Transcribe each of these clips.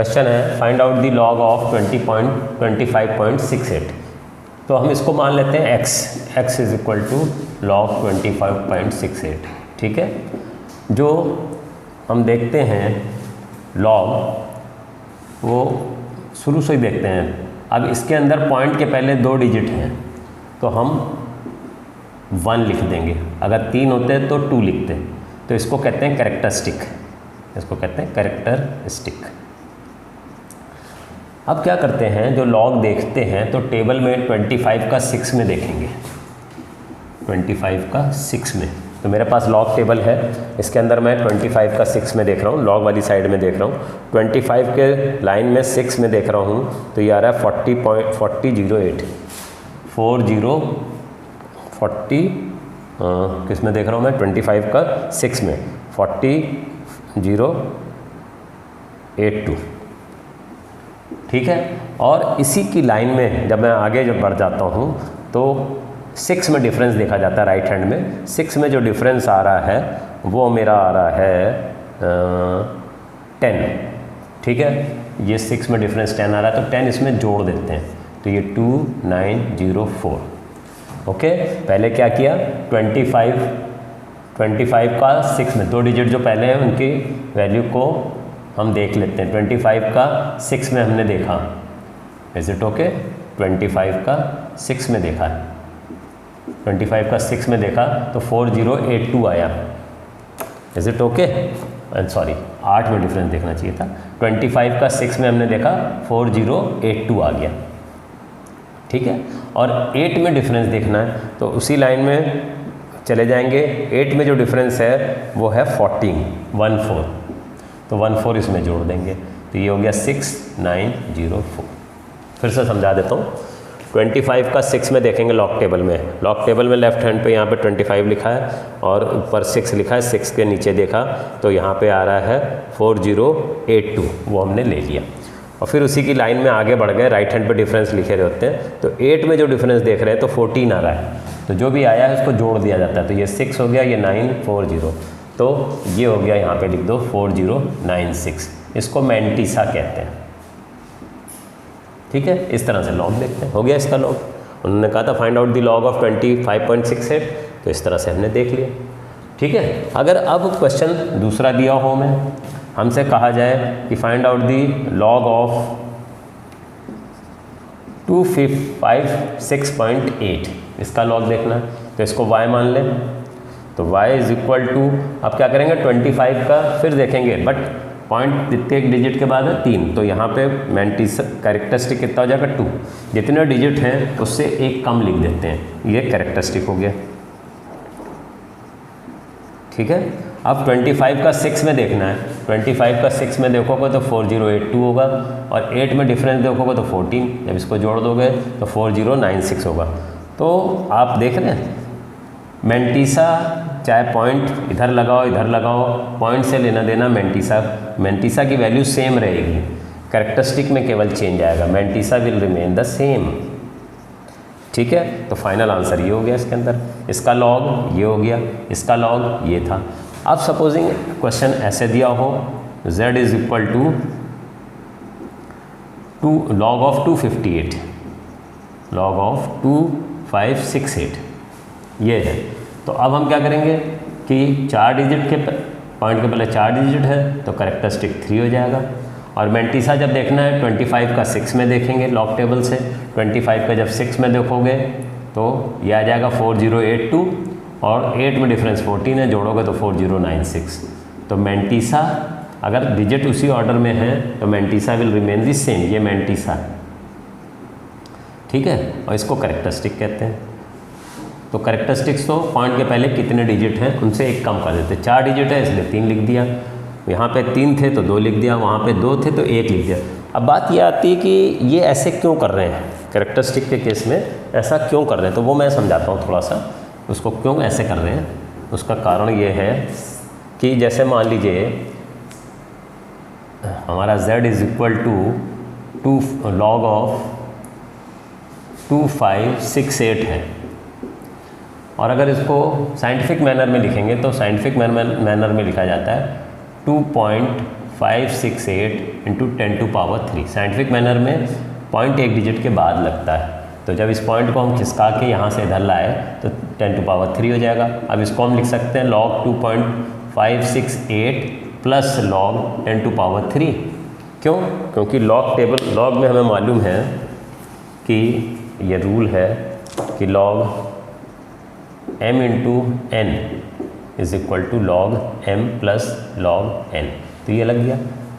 Question है find out the log of 20.25.68। तो हम इसको मान लेते हैं x is equal to log 25.68। ठीक है, जो हम देखते हैं लॉग वो शुरू से ही देखते हैं। अब इसके अंदर पॉइंट के पहले 2 डिजिट हैं तो हम 1 लिख देंगे, अगर 3 होते तो 2 लिखते। तो इसको कहते हैं कैरेक्टरिस्टिक, इसको कहते हैं कैरेक्टरिस्टिक। अब क्या करते हैं, जो लॉग देखते हैं तो टेबल में 25 का 6 में देखेंगे, 25 का 6 में। तो मेरे पास लॉग टेबल है, इसके अंदर मैं 25 का 6 में देख रहा हूँ, लॉग वाली साइड में देख रहा हूँ। 25 के लाइन में 6 में देख रहा हूँ तो ये आ रहा है 40.08 किस में देख रहा हूँ मैं, 25 का 6 में 40.082। ठीक है, और इसी की लाइन में जब मैं आगे जब बढ़ जाता हूँ तो 6 में डिफरेंस देखा जाता है राइट हैंड में। 6 में जो डिफरेंस आ रहा है वो मेरा आ रहा है 10। ठीक है, ये 6 में डिफरेंस 10 आ रहा है तो 10 इसमें जोड़ देते हैं तो ये 2904। ओके, पहले क्या किया, 25 का 6 में 2 डिजिट जो पहले हैं उनकी वैल्यू को हम देख लेते हैं। 25 का 6 में हमने देखा, इज इट ओके, 25 का 6 में देखा है, 25 का 6 में देखा तो 4082 आया, इज इट ओके। सॉरी 8 में डिफरेंस देखना चाहिए था। 25 का 6 में हमने देखा 4082 आ गया। ठीक है, और 8 में डिफरेंस देखना है तो उसी लाइन में चले जाएंगे। 8 में जो डिफरेंस है वो है 14, तो 14 इसमें जोड़ देंगे तो ये हो गया 6904। फिर से समझा देता हूँ। 25 का 6 में देखेंगे लॉग टेबल में, लॉग टेबल में लेफ्ट हैंड पे यहाँ पे 25 लिखा है और ऊपर 6 लिखा है। 6 के नीचे देखा तो यहाँ पे आ रहा है 4082, वो हमने ले लिया। और फिर उसी की लाइन में आगे बढ़ गए, राइट हैंड पे डिफरेंस लिखे रहते हैं तो 8 में जो डिफरेंस देख रहे हैं तो 14 आ रहा है, तो जो भी आया है उसको जोड़ दिया जाता है। तो ये 6 हो गया, ये 940, तो ये हो गया, यहाँ पे लिख दो 4096। इसको मैंटिसा कहते हैं। ठीक है, इस तरह से लॉग देखते हैं। हो गया इसका लॉग। उन्होंने कहा था find out the log of 25.68, तो इस तरह से हमने देख लिया। ठीक है, अगर अब क्वेश्चन दूसरा दिया हो मैं, हमसे कहा जाए कि find out the log of 256.8, इसका लॉग देखना है तो इसको y मान लें तो y इज इक्वल टू, अब क्या करेंगे 25 का फिर देखेंगे, बट पॉइंट जितने एक डिजिट के बाद है 3, तो यहाँ पे मैंटिसा कैरेक्टरिस्टिक कितना हो जाएगा 2। जितने डिजिट हैं उससे एक कम लिख देते हैं, ये कैरेक्टरिस्टिक हो गया। ठीक है, अब 25 का 6 में देखना है। 25 का 6 में देखोगे तो 4082 होगा और 8 में डिफरेंस देखोगे तो 14, जब इसको जोड़ दोगे तो 4096 होगा। तो आप देख रहे हैं मैंटिसा, चाहे पॉइंट इधर लगाओ, पॉइंट से लेना देना मैंटिसा की वैल्यू सेम रहेगी, कैरेक्टरिस्टिक में केवल चेंज आएगा, mantissa will remain the same. ठीक है, तो फाइनल आंसर ये हो गया इसके अंदर। इसका लॉग ये हो गया, इसका लॉग ये था। अब सपोजिंग क्वेश्चन ऐसे दिया हो, z is equal to log of 258, log of 2568 ये है। तो अब हम क्या करेंगे कि 4 डिजिट के पॉइंट के पहले 4 डिजिट है तो कैरेक्टरिस्टिक 3 हो जाएगा। और मैंटिसा जब देखना है 25 का 6 में देखेंगे लॉग टेबल से, 25 का जब 6 में देखोगे तो ये आ जाएगा 4082 और 8 में डिफरेंस 14 है, जोड़ोगे तो 4096। तो मैंटिसा अगर डिजिट उसी ऑर्डर में है तो mantissa will remain the same, ये मैंटिसा। ठीक है, और इसको कैरेक्टरिस्टिक कहते हैं। तो कैरेक्टरिस्टिक्स तो पॉइंट के पहले कितने डिजिट हैं उनसे एक कम कर देते। 4 डिजिट है इसलिए 3 लिख दिया, यहाँ पे 3 थे तो 2 लिख दिया, वहाँ पे 2 थे तो 1 लिख दिया। अब बात ये आती है कि ये ऐसे क्यों कर रहे हैं, कैरेक्टरिस्टिक के केस में ऐसा क्यों कर रहे हैं, तो वो मैं समझाता हूँ थोड़ा सा, उसको क्यों ऐसे कर रहे हैं। उसका कारण ये है कि जैसे मान लीजिए हमारा z is equal to log of 2568 है, और अगर इसको साइंटिफिक मैनर में लिखेंगे तो साइंटिफिक मैनर में लिखा जाता है 568 इंटू 10⁻³ साइंटिफिक मैनर में पॉइंट एक डिजिट के बाद लगता है, तो जब इस पॉइंट को हम खिसका के यहाँ से इधर लाए तो 10⁻³ हो जाएगा। अब इसको हम लिख सकते हैं log 2.568 प्लस log 10⁻³। क्यों? क्योंकि लॉग में हमें मालूम है कि ये रूल है कि log m into n is equal to log m plus log n। तो ये लग गया,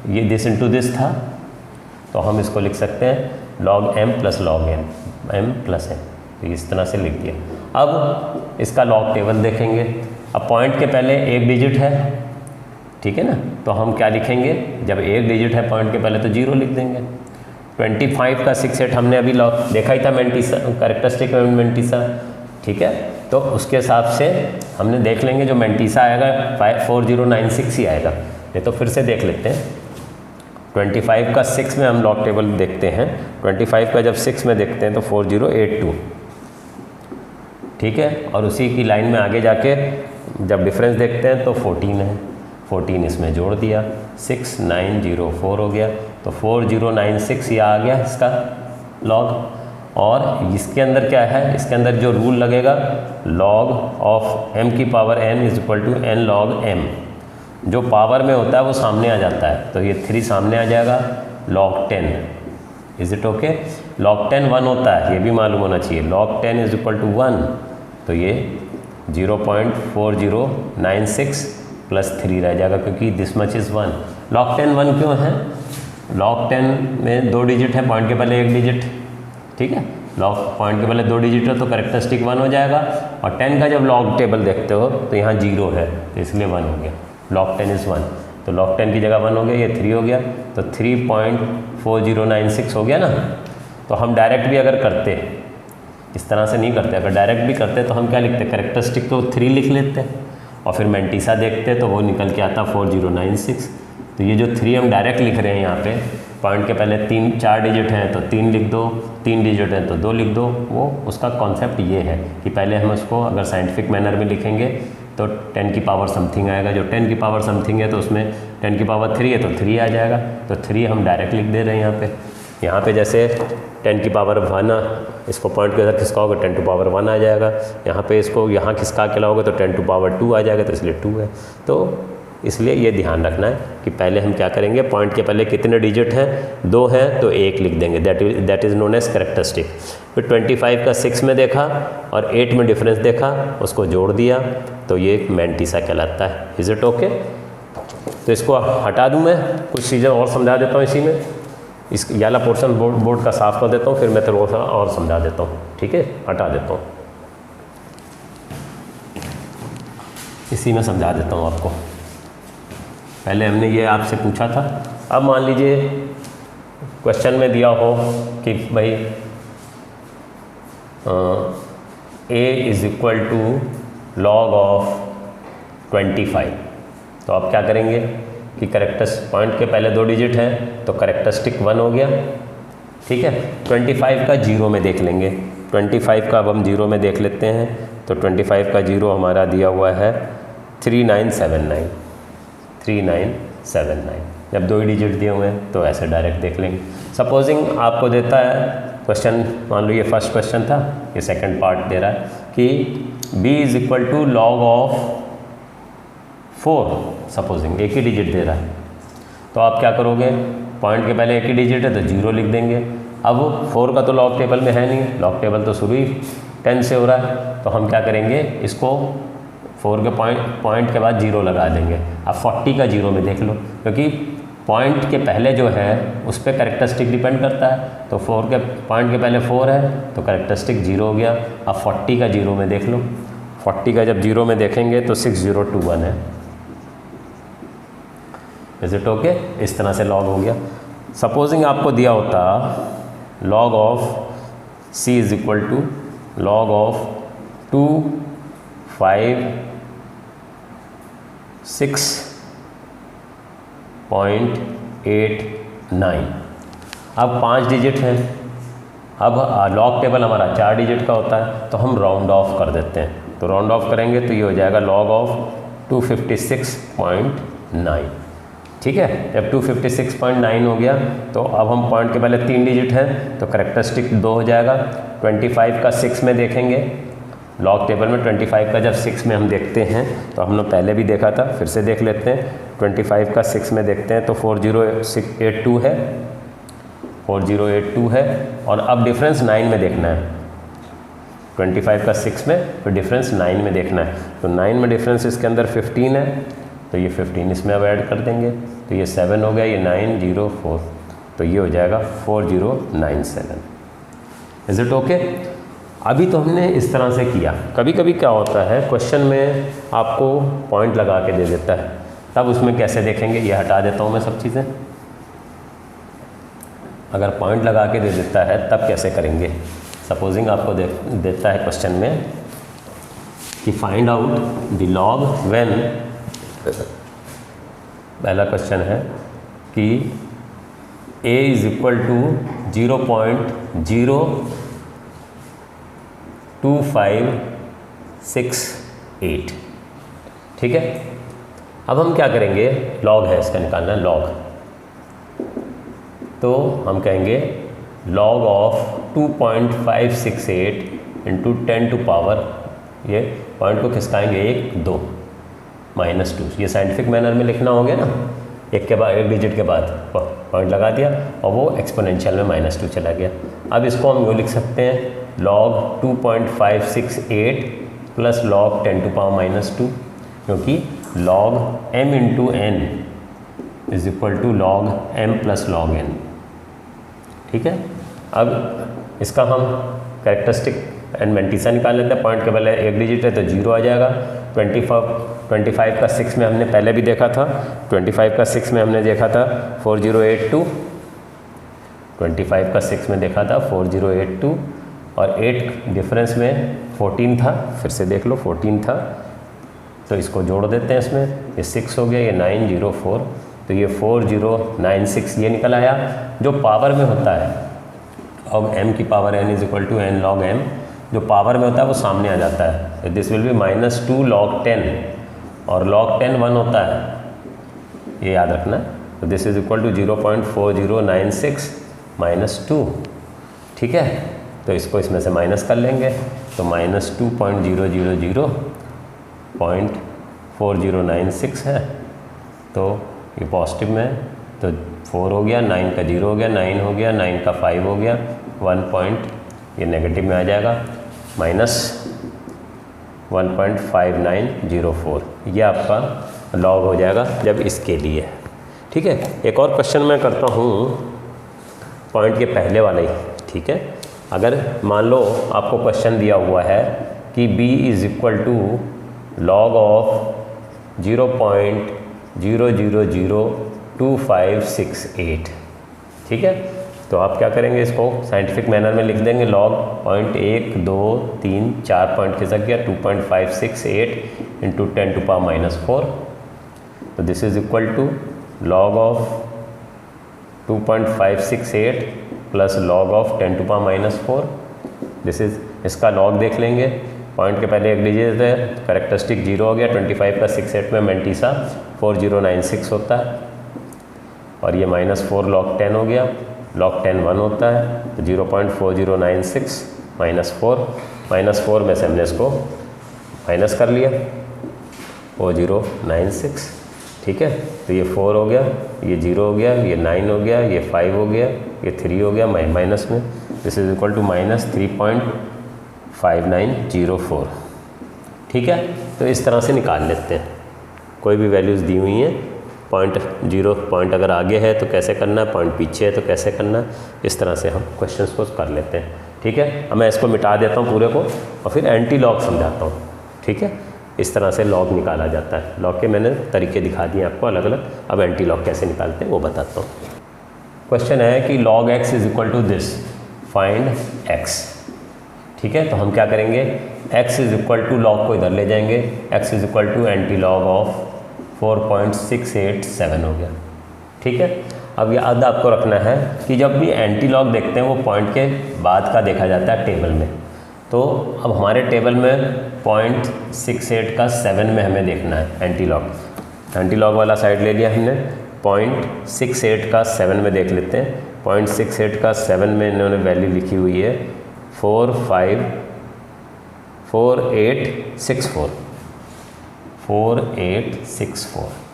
ये दिस इंटू दिस था, तो हम इसको लिख सकते हैं log m plus log n, m plus n। तो इस तरह से लिख दिया। अब इसका लॉग टेबल देखेंगे। अब पॉइंट के पहले एक डिजिट है, ठीक है ना, तो हम क्या लिखेंगे, जब एक डिजिट है पॉइंट के पहले तो 0 लिख देंगे। 25 का 68 हमने अभी लॉग देखा ही था, मेंटिसा कैरेक्टरिस्टिक मेंटिसा, ठीक है, तो उसके हिसाब से हमने देख लेंगे जो मेंटिसा आएगा 4096 ही आएगा। ये तो फिर से देख लेते हैं। 25 का 6 में हम लॉग टेबल देखते हैं, 25 का जब 6 में देखते हैं तो 4082, ठीक है, और उसी की लाइन में आगे जाके जब डिफरेंस देखते हैं तो 14 है, 14 इसमें जोड़ दिया, 6904 हो गया, तो 4096 ये आ गया इसका लॉग। और इसके अंदर क्या है, इसके अंदर जो रूल लगेगा log ऑफ m की power n is equal to n log m, जो पावर में होता है वो सामने आ जाता है, तो ये 3 सामने आ जाएगा, log 10 is it okay. log 10 1 होता है, ये भी मालूम होना चाहिए, log 10 इज इक्वल टू 1, तो ये 0.4096 प्लस 3 रह जाएगा, क्योंकि दिस मच इज़ 1। log 10 1 क्यों है, log 10 में 2 डिजिट है, पॉइंट के पहले एक डिजिट, ठीक है, लॉग पॉइंट के पहले 2 डिजिट है तो कैरेक्टरिस्टिक 1 हो जाएगा, और 10 का जब लॉग टेबल देखते हो तो यहाँ 0 है, तो इसलिए 1 हो गया, log 10 इज़ 1, तो log 10 की जगह 1 हो गया, ये 3 हो गया, तो 3.4096 हो गया ना। तो हम डायरेक्ट भी अगर करते, इस तरह से नहीं करते, अगर डायरेक्ट भी करते तो हम क्या लिखते, कैरेक्टरिस्टिक तो 3 लिख लेते और फिर मेंटिसा देखते तो वो निकल के आता 4096। तो ये जो 3 हम डायरेक्ट लिख रहे हैं यहाँ पे, पॉइंट के पहले 4 डिजिट हैं तो 3 लिख दो, 3 डिजिट हैं तो 2 लिख दो, वो उसका कॉन्सेप्ट ये है कि पहले हम उसको अगर साइंटिफिक मैनर में लिखेंगे तो 10 की पावर समथिंग आएगा, जो 10 की पावर समथिंग है तो उसमें 10 की पावर 3 है तो 3 आ जाएगा, तो 3 हम डायरेक्ट लिख दे रहे हैं यहाँ पे जैसे 10 की पावर 1, इसको पॉइंट के अंदर खिसकाओगे 10 टू पावर 1 आ जाएगा, यहाँ पे इसको यहाँ खिसका के लाओगे तो 10 टू पावर 2 आ जाएगा, तो इसलिए 2 है। तो इसलिए ये ध्यान रखना है कि पहले हम क्या करेंगे, पॉइंट के पहले कितने डिजिट हैं, 2 हैं तो 1 लिख देंगे, that is known as characteristic. फिर 25 का 6 में देखा और 8 में डिफरेंस देखा, उसको जोड़ दिया, तो ये मेंटिसा कहलाता है। Is it okay? तो इसको हटा दूँ, मैं कुछ चीज़ें और समझा देता हूँ इसी में, इस ये वाला पोर्शन बोर्ड का साफ कर देता हूँ, फिर मैं थोड़ा सा और समझा देता हूँ, ठीक है, हटा देता हूँ, इसी में समझा देता हूँ आपको। पहले हमने ये आपसे पूछा था, अब मान लीजिए क्वेश्चन में दिया हो कि भाई a is equal to log of 25, तो आप क्या करेंगे कि पॉइंट के पहले 2 डिजिट हैं तो कैरेक्टरिस्टिक 1 हो गया, ठीक है। 25 का 0 में देख लेंगे, 25 का अब हम 0 में देख लेते हैं, तो 25 का 0 हमारा दिया हुआ है 3979, 3979। जब 2 ही डिजिट दिए हुए हैं तो ऐसे डायरेक्ट देख लेंगे। सपोजिंग आपको देता है क्वेश्चन, मान लो ये फर्स्ट क्वेश्चन था, ये सेकंड पार्ट दे रहा है कि b is equal to log of 4, supposing एक ही डिजिट दे रहा है, तो आप क्या करोगे, पॉइंट के पहले एक ही डिजिट है तो 0 लिख देंगे। अब 4 का तो लॉग टेबल में है नहीं, लॉग टेबल तो शुरू ही 10 से हो रहा है, तो हम क्या करेंगे, इसको 4 के पॉइंट के बाद 0 लगा देंगे। अब 40 का 0 में देख लो, क्योंकि पॉइंट के पहले जो है उस पर कैरेक्टरिस्टिक डिपेंड करता है, तो 4 के पॉइंट के पहले 4 है तो कैरेक्टरिस्टिक 0 हो गया। अब 40 का 0 में देख लो, 40 का जब 0 में देखेंगे तो 6021 है। Is it okay? इस तरह से लॉग हो गया। सपोजिंग आपको दिया होता log of c is equal to log of 256.89। अब 5 डिजिट हैं, अब लॉग टेबल हमारा 4 डिजिट का होता है, तो हम राउंड ऑफ कर देते हैं, तो राउंड ऑफ करेंगे तो ये हो जाएगा लॉग ऑफ 256.9। ठीक है। जब 256.9 हो गया तो अब हम पॉइंट के पहले 3 डिजिट हैं तो करेक्टरिस्टिक 2 हो जाएगा। 25 का 6 में देखेंगे, लॉग टेबल में 25 का जब 6 में हम देखते हैं तो हमने पहले भी देखा था, फिर से देख लेते हैं। 25 का 6 में देखते हैं तो 4082 है, 4082 है। और अब डिफरेंस 9 में देखना है। 25 का 6 में फिर डिफरेंस 9 में देखना है। तो 9 में डिफरेंस इसके अंदर 15 है तो ये 15 इसमें अब ऐड कर देंगे तो ये 7 हो गया, ये 904 तो ये हो जाएगा 4097। Is it okay? अभी तो हमने इस तरह से किया। कभी कभी क्या होता है क्वेश्चन में आपको पॉइंट लगा के दे देता है, तब उसमें कैसे देखेंगे, ये हटा देता हूँ मैं सब चीज़ें। अगर पॉइंट लगा के दे देता है तब कैसे करेंगे। सपोजिंग आपको देता है क्वेश्चन में कि find out the log when, पहला क्वेश्चन है कि a इज इक्वल टू 0.02568, ठीक है। अब हम क्या करेंगे, लॉग है इसका निकालना है लॉग, तो हम कहेंगे log of 2.568 into 10 to power, ये पॉइंट को खिसकाएंगे 1 2 -2, ये साइंटिफिक मैनर में लिखना हो गया ना, एक के बाद एक डिजिट के बाद पॉइंट लगा दिया और वो एक्सपोनेंशियल में -2 चला गया। अब इसको हम यूँ लिख सकते हैं log 2.568 plus log 10 to power -2, क्योंकि log m into n is equal to log m plus log n, ठीक है। अब इसका हम कैरेक्टरिस्टिक एंड मैंटिसा निकाल लेते हैं। पॉइंट के पहले एक डिजिट है तो 0 आ जाएगा। 25 का 6 में हमने पहले भी देखा था, 25 का 6 में हमने देखा था 4082, 25 का 6 में देखा था 4082 और 8 डिफरेंस में 14 था, फिर से देख लो 14 था तो इसको जोड़ देते हैं इसमें, ये 6 हो गया, ये 904 तो ये 4096 ये निकल आया। जो पावर में होता है log m की power n is equal to n log m, जो पावर में होता है वो सामने आ जाता है। दिस विल बी -2 log 10 और log 10 1 होता है, ये याद रखना। तो दिस इज इक्वल टू 0.4096 -2, ठीक है। तो इसको इसमें से माइनस कर लेंगे तो -2.000.4096 है, तो ये पॉजिटिव में तो 4 हो गया, 9 का 0 हो गया, 9 हो गया, 9 का 5 हो गया, 1 पॉइंट ये नेगेटिव में आ जाएगा -1.5904, ये आपका लॉग हो जाएगा जब इसके लिए, ठीक है। एक और क्वेश्चन मैं करता हूँ पॉइंट के पहले वाला ही, ठीक है। अगर मान लो आपको क्वेश्चन दिया हुआ है कि b is equal to log of 0.0002568, ठीक है। तो आप क्या करेंगे, इसको साइंटिफिक मैनर में लिख देंगे लॉग पॉइंट 1 2 3 4 पॉइंट खिसक गया 2.568 इंटू 10 टू पावर -4, तो this is equal to log of 2.568 plus log of 10 to power -4, this is, इसका लॉग देख लेंगे। पॉइंट के पहले एक डिजिट है, करेक्टरिस्टिक 0 हो गया। 25 का 68 में मैंटिसा 4096 होता है और ये -4 log 10 हो गया, log 10 1 होता है तो 0.4096 -4 में से हमने इसको माइनस कर लिया 4096, ठीक है। तो ये 4 हो गया, ये 0 हो गया, ये 9 हो गया, ये 5 हो गया, ये 3 हो गया माइनस में, दिस इज इक्वल टू -3.5904, ठीक है। तो इस तरह से निकाल लेते हैं, कोई भी वैल्यूज़ दी हुई हैं, पॉइंट 0 पॉइंट अगर आगे है तो कैसे करना है, पॉइंट पीछे है तो कैसे करना है, इस तरह से हम क्वेश्चंस को कर लेते हैं, ठीक है। अब मैं इसको मिटा देता हूँ पूरे को और फिर एंटी लॉग समझाता हूँ, ठीक है। इस तरह से लॉग निकाला जाता है। लॉग के मैंने तरीके दिखा दिए आपको अलग अलग, अब एंटी लॉग कैसे निकालते हैं वो बताता हूँ। क्वेश्चन है कि log x is equal to this, find x, ठीक है। तो हम क्या करेंगे, x is equal to log को इधर ले जाएंगे, x is equal to anti log of 4.687 हो गया, ठीक है। अब याद आपको रखना है कि जब भी एंटी लॉग देखते हैं वो पॉइंट के बाद का देखा जाता है टेबल में। तो अब हमारे टेबल में 0.68 का 7 में हमें देखना है एंटी लॉग वाला साइड ले लिया हमने। 0.68 का 7 में देख लेते हैं। 0.68 का 7 में इन्होंने वैल्यू लिखी हुई है 4864।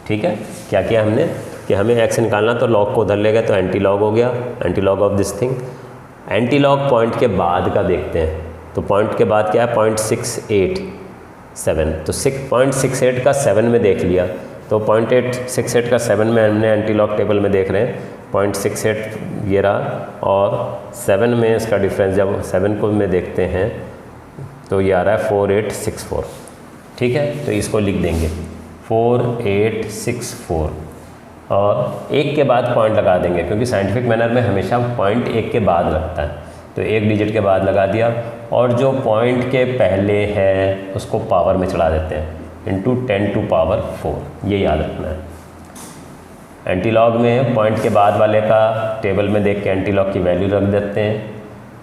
ठीक है, क्या किया हमने कि हमें x निकालना, तो log को उधर ले गए तो एंटी लॉग हो गया, anti log of this thing. Anti log point के बाद का देखते हैं, तो पॉइंट के बाद क्या है 0.687, तो 0.68 का 7 में देख लिया, तो 0.68 का 7 में हमने एंटी लॉग टेबल में देख रहे हैं 0.68 ये रहा, और 7 में इसका डिफरेंस जब 7 को में देखते हैं तो ये आ रहा है 4864। ठीक है, तो इसको लिख देंगे 4864 और एक के बाद पॉइंट लगा देंगे, क्योंकि साइंटिफिक मैनर में हमेशा पॉइंट एक के बाद लगता है, तो एक डिजिट के बाद लगा दिया, और जो पॉइंट के पहले है उसको पावर में चढ़ा देते हैं इंटू 10⁴, ये याद रखना है। एंटीलॉग में पॉइंट के बाद वाले का टेबल में देख के एंटीलॉग की वैल्यू रख देते हैं,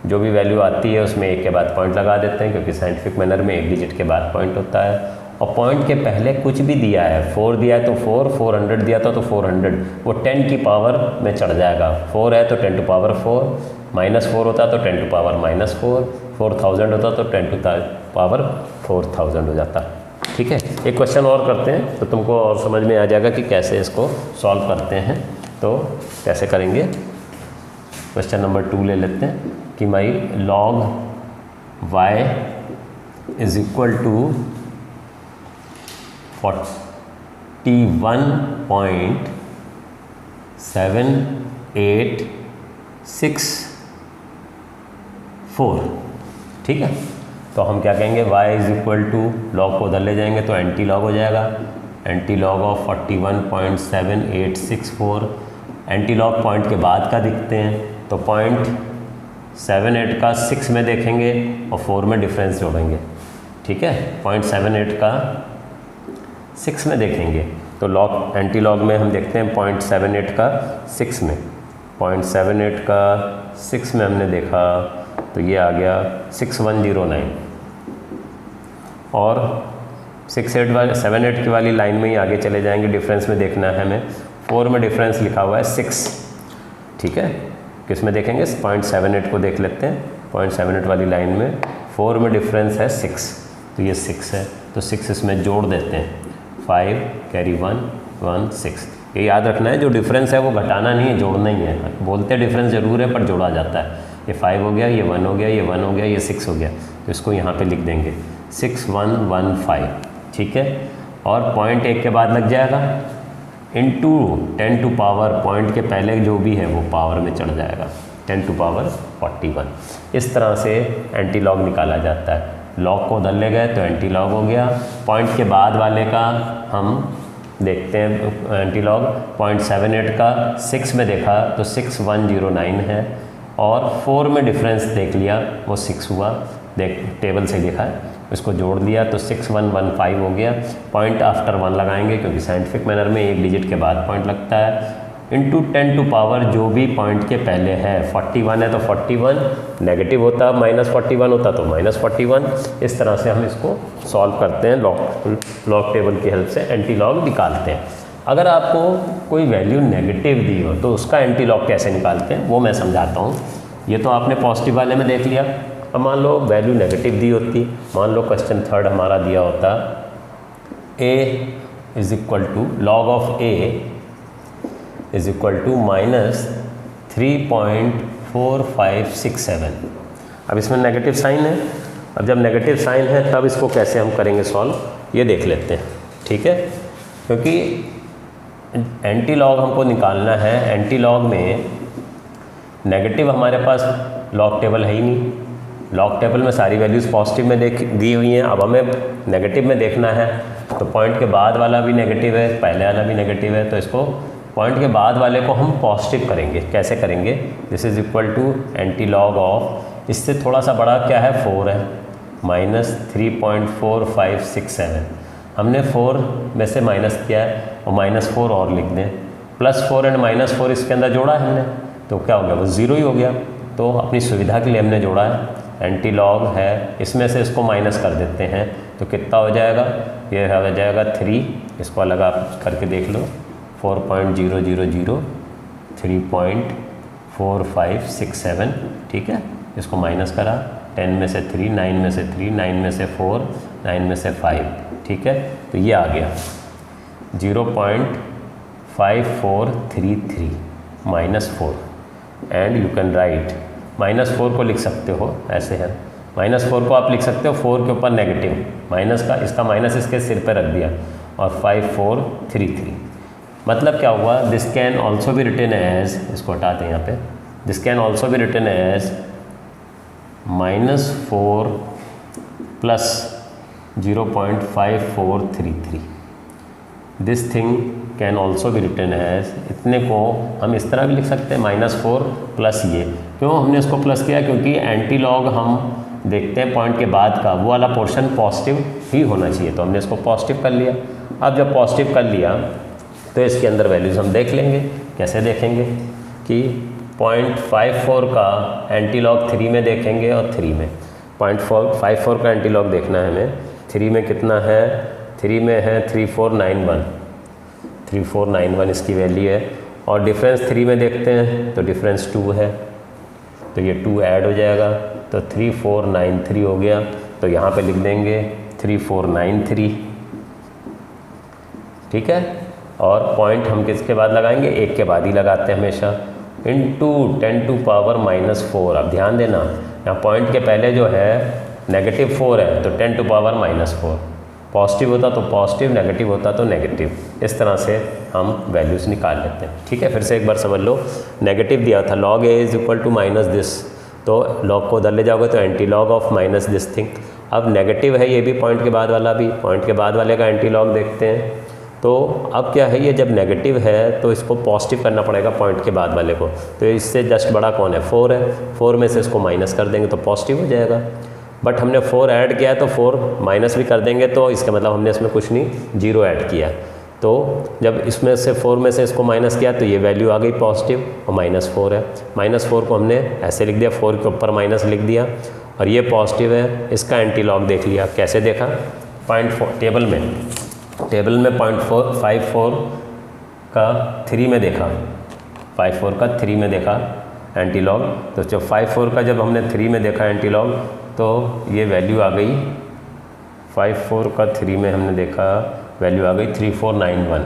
जो भी वैल्यू आती है उसमें एक के बाद पॉइंट लगा देते हैं, क्योंकि साइंटिफिक मैनर में एक डिजिट के बाद पॉइंट होता है। और पॉइंट के पहले कुछ भी दिया है, 4 दिया है तो 400 दिया था तो 400, वो 10 की पावर में चढ़ जाएगा। 4 है तो 10⁴, -4 होता तो 10⁻⁻4, 4000 होता तो 10⁴4000 हो जाता। ठीक है, एक क्वेश्चन और करते हैं तो तुमको और समझ में आ जाएगा कि कैसे इसको सॉल्व करते हैं। तो कैसे करेंगे, क्वेश्चन नंबर 2 ले लेते हैं कि भाई log y is equal to 41.7864। ठीक है, तो हम क्या कहेंगे y is equal to, log को उधर ले जाएंगे तो एंटी लॉग हो जाएगा, anti log of 41.7864। Anti log point के बाद का दिखते हैं, तो 0.78 का 6 में देखेंगे और 4 में डिफरेंस जोड़ेंगे। ठीक है, 0.78 का 6 में देखेंगे, तो लॉग एंटी लॉग में हम देखते हैं 0.78 का 6 में, 0.78 का 6 में हमने देखा तो ये आ गया 6109, और 78 की वाली लाइन में ही आगे चले जाएंगे, डिफरेंस में देखना है हमें। 4 में डिफरेंस लिखा हुआ है 6। ठीक है, किस में देखेंगे, 0.78 को देख लेते हैं, 0.78 वाली लाइन में 4 में डिफरेंस है 6, तो ये 6 है, तो 6 इसमें जोड़ देते हैं, 5 कैरी 1 1 6। ये याद रखना है, जो डिफरेंस है वो घटाना नहीं है, जोड़ना ही है। बोलते हैं डिफरेंस ज़रूर है पर जोड़ा जाता है। ये 5 हो गया, ये 1 हो गया, ये 1 हो गया, ये 6 हो गया, तो इसको यहाँ पे लिख देंगे 6115। ठीक है, और पॉइंट एक के बाद लग जाएगा इंटू 10⁻, पॉइंट के पहले जो भी है वो पावर में चढ़ जाएगा 10⁻41। इस तरह से एंटी लॉग निकाला जाता है। लॉग को उधर ले गए तो एंटी लॉग हो गया, पॉइंट के बाद वाले का हम देखते हैं एंटी लॉग। 0.78 का 6 में देखा तो 6109 है, और 4 में डिफरेंस देख लिया वो 6 हुआ, देख टेबल से लिखा है, इसको जोड़ दिया तो 6115 हो गया। पॉइंट आफ्टर 1 लगाएंगे, क्योंकि साइंटिफिक मैनर में एक डिजिट के बाद पॉइंट लगता है, इंटू 10⁻, जो भी पॉइंट के पहले है। 41 है तो 41, नेगेटिव होता -41 होता तो -41। इस तरह से हम इसको सॉल्व करते हैं, लॉग टेबल की हेल्प से एंटी लॉग निकालते हैं। अगर आपको कोई वैल्यू नेगेटिव दी हो तो उसका एंटी लॉग कैसे निकालते हैं वो मैं समझाता हूँ। ये तो आपने पॉजिटिव वाले में देख लिया। अब मान लो वैल्यू नेगेटिव दी होती, मान लो क्वेश्चन 3 हमारा दिया होता a is equal to log of a is equal to -3.4567। अब इसमें नेगेटिव साइन है, अब जब नेगेटिव साइन है तब इसको कैसे हम करेंगे सॉल्व, ये देख लेते हैं। ठीक है, क्योंकि एंटी लॉग हमको निकालना है, एंटी लॉग में नेगेटिव हमारे पास लॉग टेबल है ही नहीं, लॉग टेबल में सारी वैल्यूज़ पॉजिटिव में दी हुई हैं। अब हमें नेगेटिव में देखना है, तो पॉइंट के बाद वाला भी नेगेटिव है, पहले वाला भी नेगेटिव है, तो इसको पॉइंट के बाद वाले को हम पॉजिटिव करेंगे। कैसे करेंगे, this is equal to anti log of, इससे थोड़ा सा बड़ा क्या है 4 है, -3.4567। हमने 4 में से माइनस किया है और -4 और लिख दें, +4 एंड -4 इसके अंदर जोड़ा है हमने, तो क्या हो गया, वो 0 ही हो गया। तो अपनी सुविधा के लिए हमने जोड़ा है, एंटी लॉग है, इसमें से इसको माइनस कर देते हैं, तो कितना हो जाएगा, ये हो जाएगा 3, इसको अलग आप करके देख लो, 4.000 3.4567, ठीक है। इसको माइनस करा, 10 में से 3, 9 में से 3, 9 में से 4, 9 में से 5, ठीक है। तो ये आ गया 0.5433 -4, एंड यू कैन राइट -4 को लिख सकते हो, ऐसे है -4 को आप लिख सकते हो 4 के ऊपर नेगेटिव माइनस का, इसका माइनस इसके सिर पे रख दिया और 5433। मतलब क्या हुआ, दिस कैन ऑल्सो भी रिटन एज, इसको हटाते हैं यहाँ पे, दिस कैन ऑल्सो भी written as -4 plus 0.5433। This thing can also भी रिटन एज, इतने को हम इस तरह भी लिख सकते हैं -4 प्लस ये। क्यों हमने इसको प्लस किया, क्योंकि एंटी लॉग हम देखते हैं पॉइंट के बाद का वो वाला पोर्शन पॉजिटिव ही होना चाहिए, तो हमने इसको पॉजिटिव कर लिया। अब जब पॉजिटिव कर लिया तो इसके अंदर वैल्यूज़ हम देख लेंगे। कैसे देखेंगे कि 0.54 का एंटी लॉग 3 में देखेंगे और 3 में 0.54 का एंटी लॉग देखना है हमें। 3 में कितना है, 3 में है 3491 इसकी वैल्यू है, और डिफरेंस 3 में देखते हैं तो डिफरेंस 2 है, तो ये 2 ऐड हो जाएगा तो 3493 हो गया। तो यहाँ पे लिख देंगे 3493, ठीक है। और पॉइंट हम किसके बाद लगाएंगे, 1 के बाद ही लगाते हैं हमेशा, इनटू 10⁻⁻4। अब ध्यान देना यहाँ पॉइंट के पहले जो है -4 है तो 10⁻⁻4, पॉजिटिव होता तो पॉजिटिव, नेगेटिव होता तो नेगेटिव। इस तरह से हम वैल्यूज़ निकाल लेते हैं, ठीक है। फिर से एक बार समझ लो, नेगेटिव दिया था log a is equal to minus this, तो लॉग को उधर ले जाओगे तो anti log of minus this thing. अब नेगेटिव है ये भी, पॉइंट के बाद वाला भी, पॉइंट के बाद वाले का एंटी लॉग देखते हैं। तो अब क्या है, ये जब नेगेटिव है तो इसको पॉजिटिव करना पड़ेगा पॉइंट के बाद वाले को, तो इससे जस्ट बड़ा कौन है, 4 है। 4 में से इसको माइनस कर देंगे तो पॉजिटिव हो जाएगा, बट हमने 4 ऐड किया है तो 4 माइनस भी कर देंगे, तो इसका मतलब हमने इसमें कुछ नहीं, 0 ऐड किया। तो जब इसमें से 4 में से इसको माइनस किया तो ये वैल्यू आ गई पॉजिटिव, और -4 है। -4 को हमने ऐसे लिख दिया, 4 के ऊपर माइनस लिख दिया, और ये पॉजिटिव है, इसका एंटी लॉग देख लिया। कैसे देखा, 0.4 टेबल में 0.54 का 3 में देखा, 54 का 3 में देखा एंटी लॉग। तो जब 54 का जब हमने 3 में देखा एंटी लॉग तो ये वैल्यू आ गई, 54 का 3 में हमने देखा वैल्यू आ गई 3491,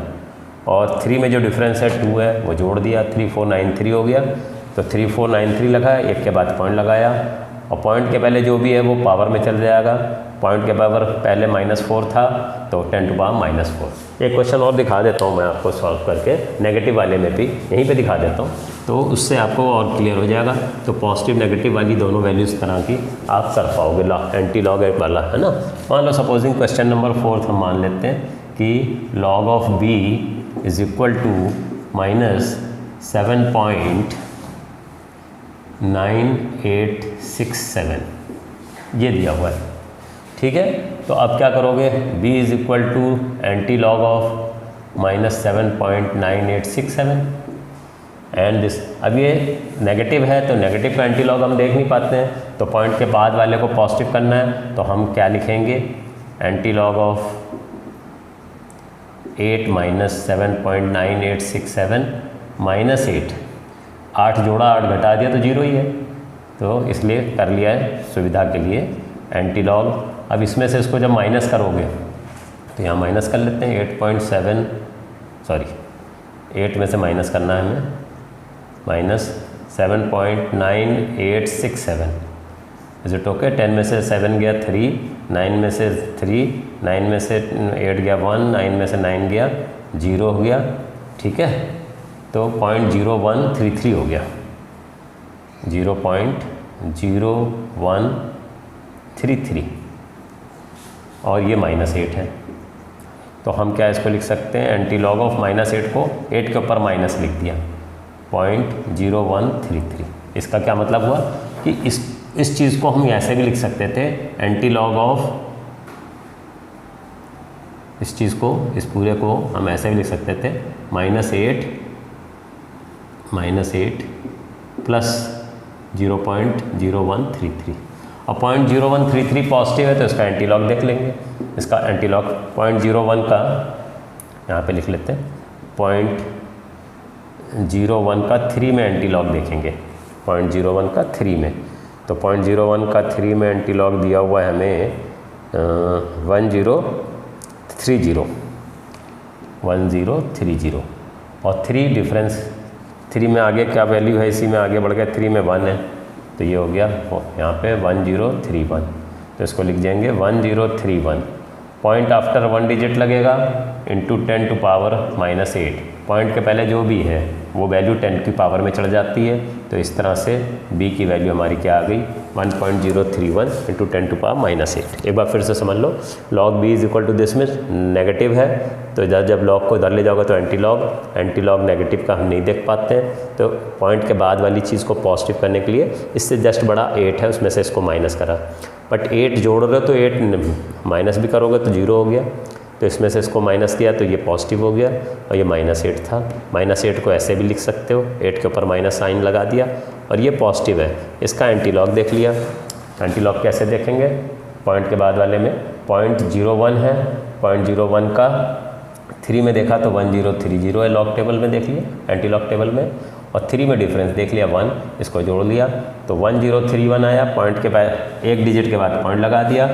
और 3 में जो डिफरेंस है 2 है वो जोड़ दिया, 3493 हो गया। तो 3493 लगा, 1 के बाद पॉइंट लगाया, और पॉइंट के पहले जो भी है वो पावर में चल जाएगा। पॉइंट के पावर पहले -4 था तो 10⁻⁻4। एक क्वेश्चन और दिखा देता हूँ मैं आपको सॉल्व करके, नेगेटिव वाले में भी यहीं पे दिखा देता हूँ, तो उससे आपको और क्लियर हो जाएगा। तो पॉजिटिव नेगेटिव वाली दोनों वैल्यूज़ तरह की आप कर पाओगे, एंटी लॉग एक वाला, है ना। मान लो सपोजिंग क्वेश्चन नंबर 4 हम मान लेते हैं कि log of b is equal to -7.9867, ये दिया हुआ है, ठीक है। तो अब क्या करोगे, b is equal to anti log of -7.9867 and this. अब ये नेगेटिव है तो नेगेटिव का एंटी लॉग हम देख नहीं पाते हैं, तो पॉइंट के बाद वाले को पॉजिटिव करना है, तो हम क्या लिखेंगे, एंटी लॉग ऑफ 8 - 7.9867 -8, 8 जोड़ा 8 घटा दिया तो 0 ही है, तो इसलिए कर लिया है सुविधा के लिए एंटी लॉग। अब इसमें से इसको जब माइनस करोगे तो यहाँ माइनस कर लेते हैं, 8 में से माइनस करना है हमें, -7.9867 इज इट ओके। 10 में से 7 गया 3, 9 में से 3, 9 में से 8 गया 1, 9 में से 9 गया 0 हो गया, ठीक है। तो 0.0133 हो गया, 0.0133, और ये -8 है। तो हम क्या इसको लिख सकते हैं, एंटी लॉग ऑफ -8 को 8 के ऊपर माइनस लिख दिया, 0.0133। इसका क्या मतलब हुआ कि इस चीज़ को हम ऐसे भी लिख सकते थे, एंटी लॉग ऑफ, इस चीज़ को, इस पूरे को हम ऐसे भी लिख सकते थे, -8 प्लस 0.0133, और 0.0133 पॉजिटिव है तो इसका एंटी लॉग देख लेंगे। इसका एंटी लॉग 0.01 का यहाँ पे लिख लेते हैं, 0.01 का 3 में एंटी लॉग देखेंगे, 0.01 का 3 में, तो 0.01 का 3 में एंटी लॉग दिया हुआ है हमें 1030 और 3 डिफरेंस, 3 में आगे क्या वैल्यू है, इसी में आगे बढ़ गया, 3 में 1 है, तो ये हो गया यहाँ पे 1031, तो इसको लिख जाएंगे 1031। पॉइंट आफ्टर 1 डिजिट लगेगा इंटू 10 टू पावर -8, पॉइंट के पहले जो भी है वो वैल्यू 10 की पावर में चढ़ जाती है, तो इस तरह से b की वैल्यू हमारी क्या आ गई 1031 इंटू 10 टू पावर -8। एक बार फिर से समझ लो, log b is equal to this में नेगेटिव है, तो जब log को इधर ले जाओगे तो एंटी लॉग नेगेटिव का हम नहीं देख पाते हैं, तो पॉइंट के बाद वाली चीज़ को पॉजिटिव करने के लिए इससे जस्ट बड़ा 8 है, उसमें से इसको माइनस करा, बट 8 जोड़ रहे हो तो 8 माइनस भी करोगे तो 0 हो गया, तो इसमें से इसको माइनस किया तो ये पॉजिटिव हो गया, और ये -8 था। -8 को ऐसे भी लिख सकते हो, 8 के ऊपर माइनस साइन लगा दिया, और ये पॉजिटिव है, इसका एंटी लॉग देख लिया। एंटी लॉग कैसे देखेंगे, पॉइंट के बाद वाले में 0.01 है, 0.01 का 3 में देखा तो 1030 है, लॉग टेबल में देख लिया, एंटी लॉग टेबल में, और 3 में डिफरेंस देख लिया 1, इसको जोड़ लिया तो 1031 आया, पॉइंट के बाद 1 डिजिट के बाद पॉइंट लगा दिया,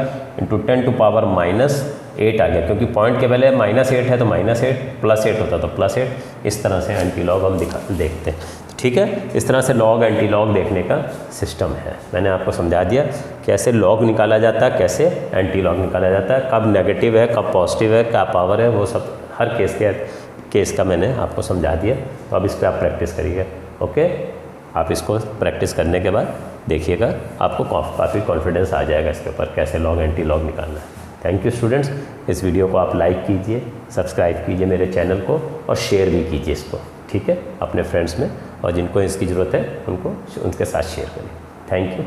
इंटू 10 टू पावर -8 आ गया, क्योंकि पॉइंट के पहले -8 है तो -8, +8 होता तो +8, इस तरह से एंटी लॉग हम देखते हैं। ठीक है, इस तरह से लॉग एंटी लॉग देखने का सिस्टम है। मैंने आपको समझा दिया कैसे लॉग निकाला जाता है, कैसे एंटी लॉग निकाला जाता है, कब नेगेटिव है, कब पॉजिटिव है, क्या पावर है, वो सब हर केस का मैंने आपको समझा दिया। तो अब इस पर आप प्रैक्टिस करिए। ओके, आप इसको प्रैक्टिस करने के बाद देखिएगा, आपको काफ़ी कॉन्फिडेंस आ जाएगा इसके ऊपर कैसे लॉग एंटी लॉग निकालना है। थैंक यू स्टूडेंट्स, इस वीडियो को आप लाइक कीजिए, सब्सक्राइब कीजिए मेरे चैनल को, और शेयर भी कीजिए इसको, ठीक है, अपने फ्रेंड्स में, और जिनको इसकी ज़रूरत है उनको उनके साथ शेयर करिए। Thank you.